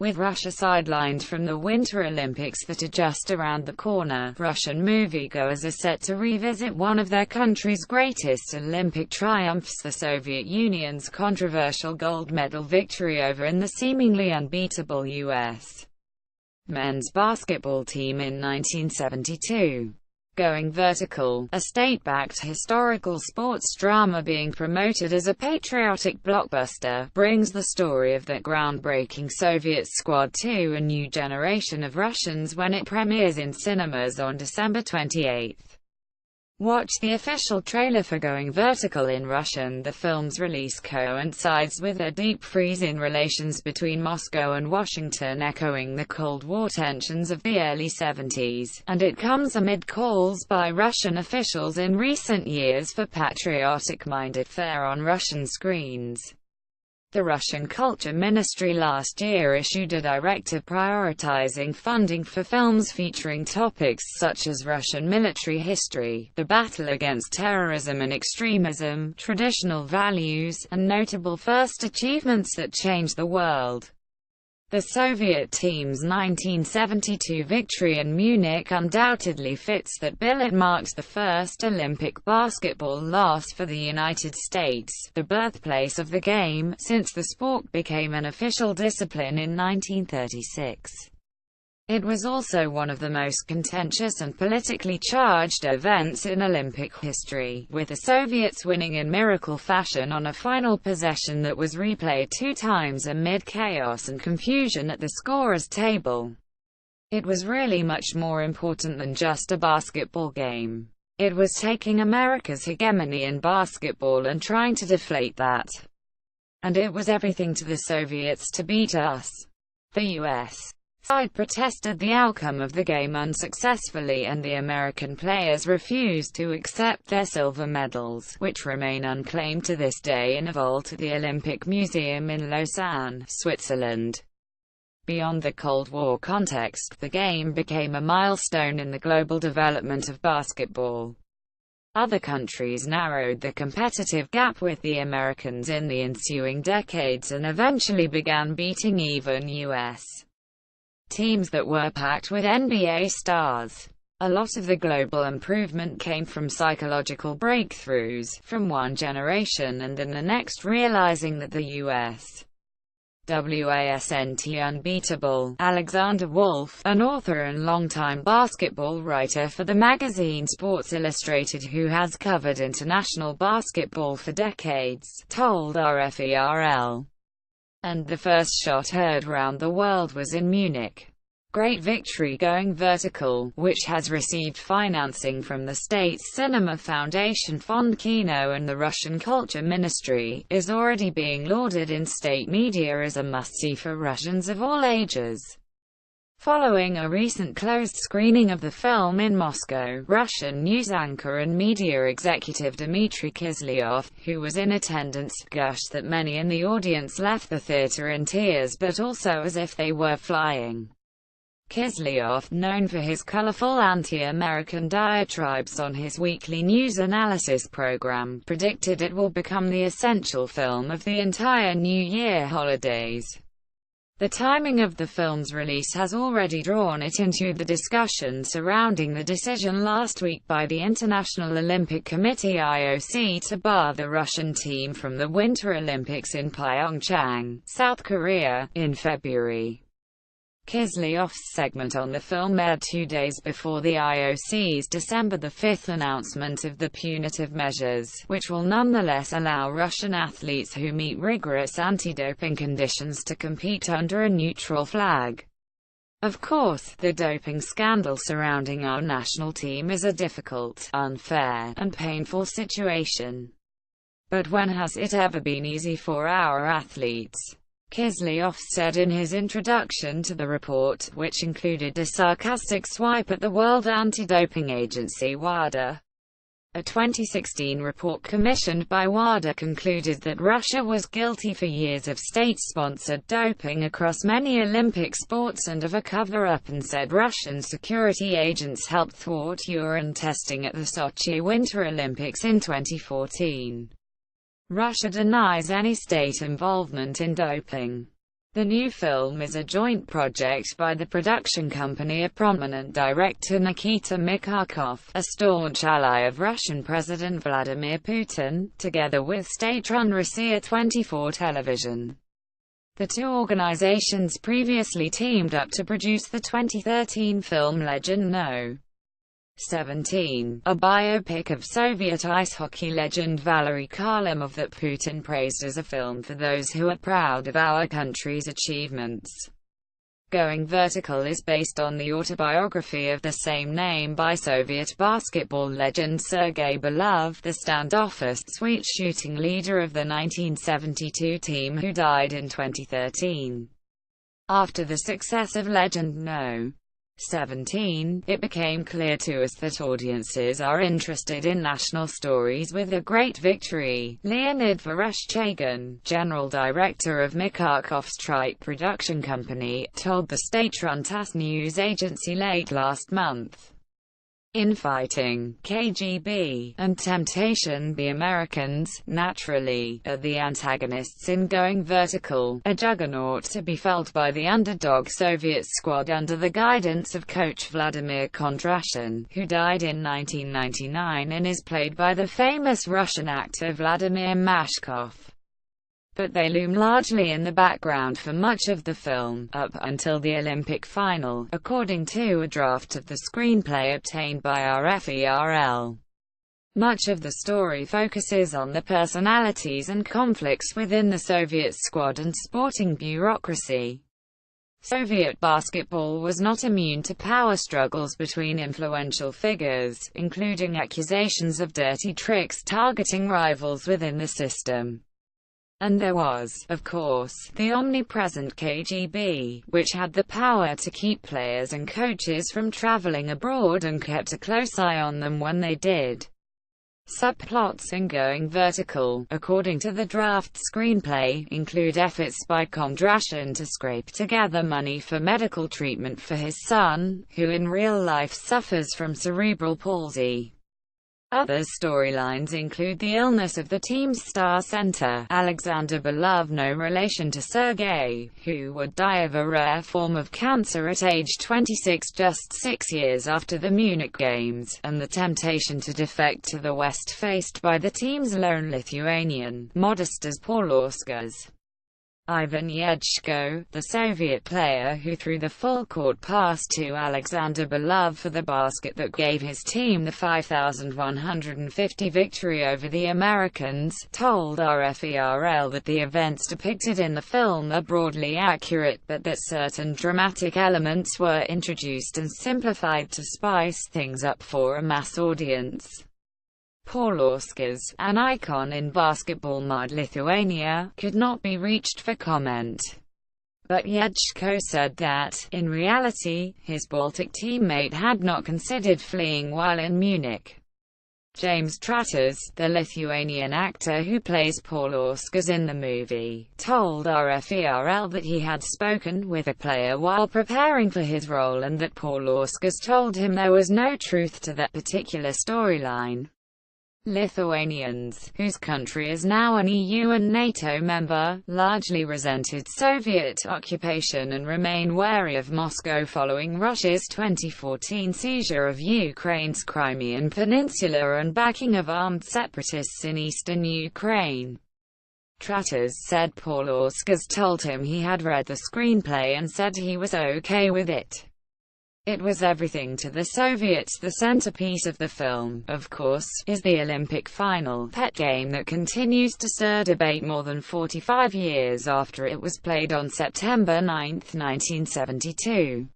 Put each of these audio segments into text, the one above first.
With Russia sidelined from the Winter Olympics that are just around the corner, Russian moviegoers are set to revisit one of their country's greatest Olympic triumphs, the Soviet Union's controversial gold medal victory over the seemingly unbeatable U.S. men's basketball team in 1972. Going Vertical, a state-backed historical sports drama being promoted as a patriotic blockbuster, brings the story of that groundbreaking Soviet squad to a new generation of Russians when it premieres in cinemas on December 28. Watch the official trailer for Going Vertical in Russian. The film's release coincides with a deep freeze in relations between Moscow and Washington, echoing the Cold War tensions of the early 70s, and it comes amid calls by Russian officials in recent years for patriotic-minded fare on Russian screens. The Russian Culture Ministry last year issued a directive prioritizing funding for films featuring topics such as Russian military history, the battle against terrorism and extremism, traditional values, and notable first achievements that changed the world. The Soviet team's 1972 victory in Munich undoubtedly fits that bill. It marked the first Olympic basketball loss for the United States, the birthplace of the game, since the sport became an official discipline in 1936. It was also one of the most contentious and politically charged events in Olympic history, with the Soviets winning in miracle fashion on a final possession that was replayed 2 times amid chaos and confusion at the scorer's table. It was really much more important than just a basketball game. It was taking America's hegemony in basketball and trying to deflate that. And it was everything to the Soviets to beat us. The U.S. side protested the outcome of the game unsuccessfully, and the American players refused to accept their silver medals, which remain unclaimed to this day in a vault at the Olympic Museum in Lausanne, Switzerland. Beyond the Cold War context, the game became a milestone in the global development of basketball. Other countries narrowed the competitive gap with the Americans in the ensuing decades and eventually began beating even U.S. teams that were packed with NBA stars. A lot of the global improvement came from psychological breakthroughs, from one generation and then the next realizing that the U.S. wasn't unbeatable. Alexander Wolf, an author and longtime basketball writer for the magazine Sports Illustrated who has covered international basketball for decades, told RFERL. And the first shot heard round the world was in Munich. Great victory. Going Vertical, which has received financing from the state's Cinema Foundation Fond Kino and the Russian Culture Ministry, is already being lauded in state media as a must-see for Russians of all ages. Following a recent closed screening of the film in Moscow, Russian news anchor and media executive Dmitry Kiselyov, who was in attendance, gushed that many in the audience left the theater in tears but also as if they were flying. Kiselyov, known for his colorful anti-American diatribes on his weekly news analysis program, predicted it will become the essential film of the entire New Year holidays. The timing of the film's release has already drawn it into the discussion surrounding the decision last week by the International Olympic Committee (IOC) to bar the Russian team from the Winter Olympics in Pyeongchang, South Korea, in February. Kiselyov's segment on the film aired 2 days before the IOC's December 5 announcement of the punitive measures, which will nonetheless allow Russian athletes who meet rigorous anti-doping conditions to compete under a neutral flag. Of course, the doping scandal surrounding our national team is a difficult, unfair, and painful situation. But when has it ever been easy for our athletes? Kiselyov said in his introduction to the report, which included a sarcastic swipe at the World Anti-Doping Agency (WADA). A 2016 report commissioned by WADA concluded that Russia was guilty for years of state-sponsored doping across many Olympic sports and of a cover-up, and said Russian security agents helped thwart urine testing at the Sochi Winter Olympics in 2014. Russia denies any state involvement in doping. The new film is a joint project by the production company of prominent director Nikita Mikhalkov, a staunch ally of Russian President Vladimir Putin, together with state-run Russia 24 television. The two organizations previously teamed up to produce the 2013 film Legend No. 17, a biopic of Soviet ice hockey legend Valery Kharlamov that Putin praised as a film for those who are proud of our country's achievements. Going Vertical is based on the autobiography of the same name by Soviet basketball legend Sergei Belov, the standoffish, sweet-shooting leader of the 1972 team who died in 2013. After the success of Legend No. 17, it became clear to us that audiences are interested in national stories with a great victory, Leonid Vereshchagin, general director of Mikhalkov's Tripe production company, told the state-run TASS news agency late last month. Infighting, KGB, and temptation. The Americans, naturally, are the antagonists in Going Vertical, a juggernaut to be felt by the underdog Soviet squad under the guidance of coach Vladimir Kondrashin, who died in 1999 and is played by the famous Russian actor Vladimir Mashkov. But they loom largely in the background for much of the film, up until the Olympic final, according to a draft of the screenplay obtained by RFERL. Much of the story focuses on the personalities and conflicts within the Soviet squad and sporting bureaucracy. Soviet basketball was not immune to power struggles between influential figures, including accusations of dirty tricks targeting rivals within the system. And there was, of course, the omnipresent KGB, which had the power to keep players and coaches from traveling abroad and kept a close eye on them when they did. Subplots in Going Vertical, according to the draft screenplay, include efforts by Kondrashin to scrape together money for medical treatment for his son, who in real life suffers from cerebral palsy. Other storylines include the illness of the team's star center, Alexander Belov, no relation to Sergei, who would die of a rare form of cancer at age 26, just 6 years after the Munich Games, and the temptation to defect to the West faced by the team's lone Lithuanian, Modestas Paulauskas. Ivan Yechko, the Soviet player who threw the full-court pass to Alexander Belov for the basket that gave his team the 5,150 victory over the Americans, told RFERL that the events depicted in the film are broadly accurate but that certain dramatic elements were introduced and simplified to spice things up for a mass audience. Paulauskas, an icon in basketball mud Lithuania, could not be reached for comment. But Yechko said that, in reality, his Baltic teammate had not considered fleeing while in Munich. James Tratters, the Lithuanian actor who plays Paulauskas in the movie, told RFERL that he had spoken with a player while preparing for his role and that Paulauskas told him there was no truth to that particular storyline. Lithuanians, whose country is now an EU and NATO member, largely resented Soviet occupation and remain wary of Moscow following Russia's 2014 seizure of Ukraine's Crimean Peninsula and backing of armed separatists in eastern Ukraine. Tratters said Paulauskas told him he had read the screenplay and said he was okay with it. It was everything to the Soviets. The centerpiece of the film, of course, is the Olympic final, pet game that continues to stir debate more than 45 years after it was played on September 9, 1972.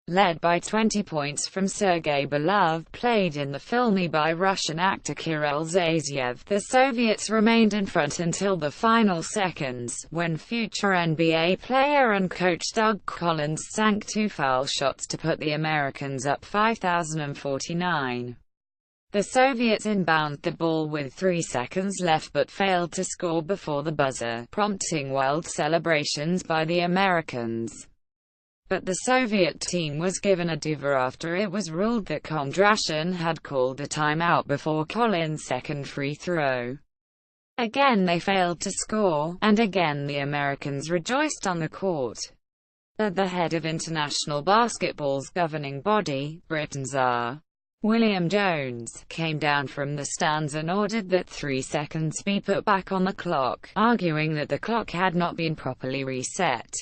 Led by 20 points from Sergei Belov, played in the film by Russian actor Kirill Zaytsev, the Soviets remained in front until the final seconds, when future NBA player and coach Doug Collins sank 2 foul shots to put the Americans up 5,049. The Soviets inbounded the ball with 3 seconds left but failed to score before the buzzer, prompting wild celebrations by the Americans. But the Soviet team was given a do-over after it was ruled that Kondrashin had called a timeout before Collins' second free throw. Again they failed to score, and again the Americans rejoiced on the court. At the head of international basketball's governing body, Britain's R. William Jones, came down from the stands and ordered that 3 seconds be put back on the clock, arguing that the clock had not been properly reset.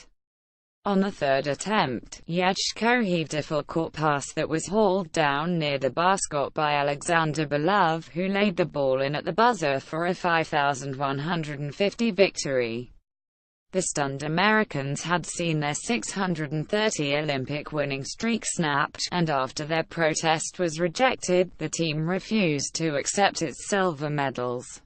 On the third attempt, Yechko heaved a full-court pass that was hauled down near the basket by Alexander Belov, who laid the ball in at the buzzer for a 5,150 victory. The stunned Americans had seen their 630 Olympic winning streak snapped, and after their protest was rejected, the team refused to accept its silver medals.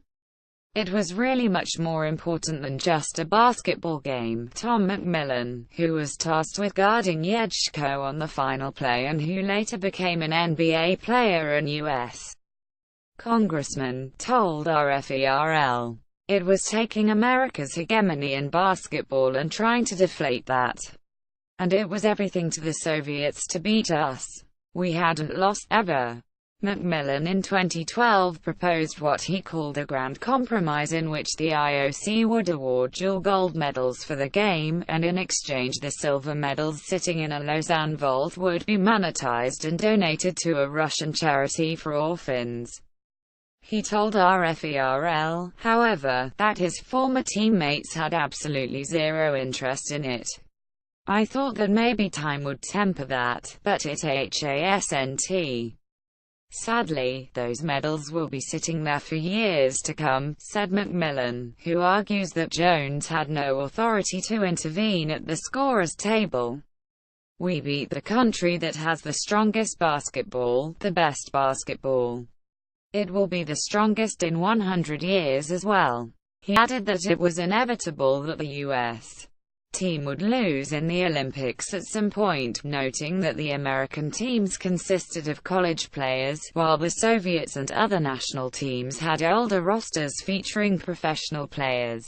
It was really much more important than just a basketball game, Tom McMillan, who was tasked with guarding Yechko on the final play and who later became an NBA player and U.S. congressman, told RFERL. It was taking America's hegemony in basketball and trying to deflate that. And it was everything to the Soviets to beat us. We hadn't lost, ever. McMillan in 2012 proposed what he called a grand compromise in which the IOC would award dual gold medals for the game, and in exchange the silver medals sitting in a Lausanne vault would be monetized and donated to a Russian charity for orphans. He told RFERL, however, that his former teammates had absolutely zero interest in it. I thought that maybe time would temper that, but it hasn't. Sadly, those medals will be sitting there for years to come, said McMillan, who argues that Jones had no authority to intervene at the scorer's table. We beat the country that has the strongest basketball, the best basketball. It will be the strongest in 100 years as well. He added that it was inevitable that the U.S. team would lose in the Olympics at some point, noting that the American teams consisted of college players, while the Soviets and other national teams had older rosters featuring professional players.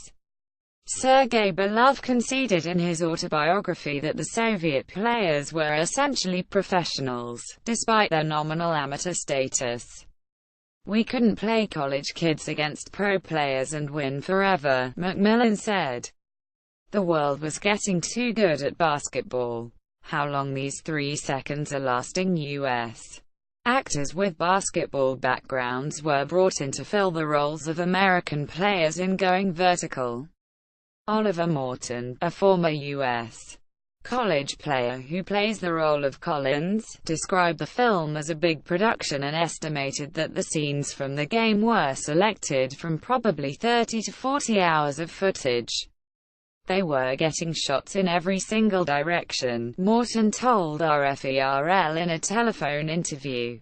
Sergei Belov conceded in his autobiography that the Soviet players were essentially professionals, despite their nominal amateur status. We couldn't play college kids against pro players and win forever, McMillan said. The world was getting too good at basketball. How long these 3 seconds are lasting. U.S. actors with basketball backgrounds were brought in to fill the roles of American players in Going Vertical. Oliver Morton, a former U.S. college player who plays the role of Collins, described the film as a big production and estimated that the scenes from the game were selected from probably 30 to 40 hours of footage. They were getting shots in every single direction, Morton told RFERL in a telephone interview.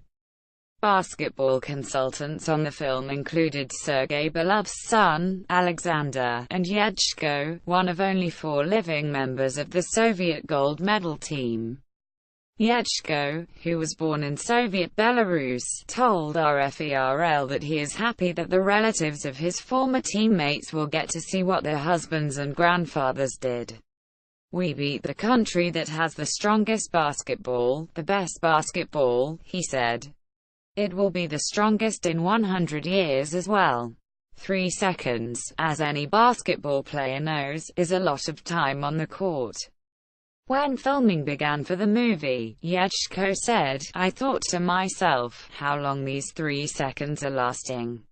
Basketball consultants on the film included Sergei Belov's son, Alexander, and Yechko, one of only 4 living members of the Soviet gold medal team. Yechko, who was born in Soviet Belarus, told RFERL that he is happy that the relatives of his former teammates will get to see what their husbands and grandfathers did. We beat the country that has the strongest basketball, the best basketball, he said. It will be the strongest in 100 years as well. 3 seconds, as any basketball player knows, is a lot of time on the court. When filming began for the movie, Yechko said, I thought to myself, how long these 3 seconds are lasting.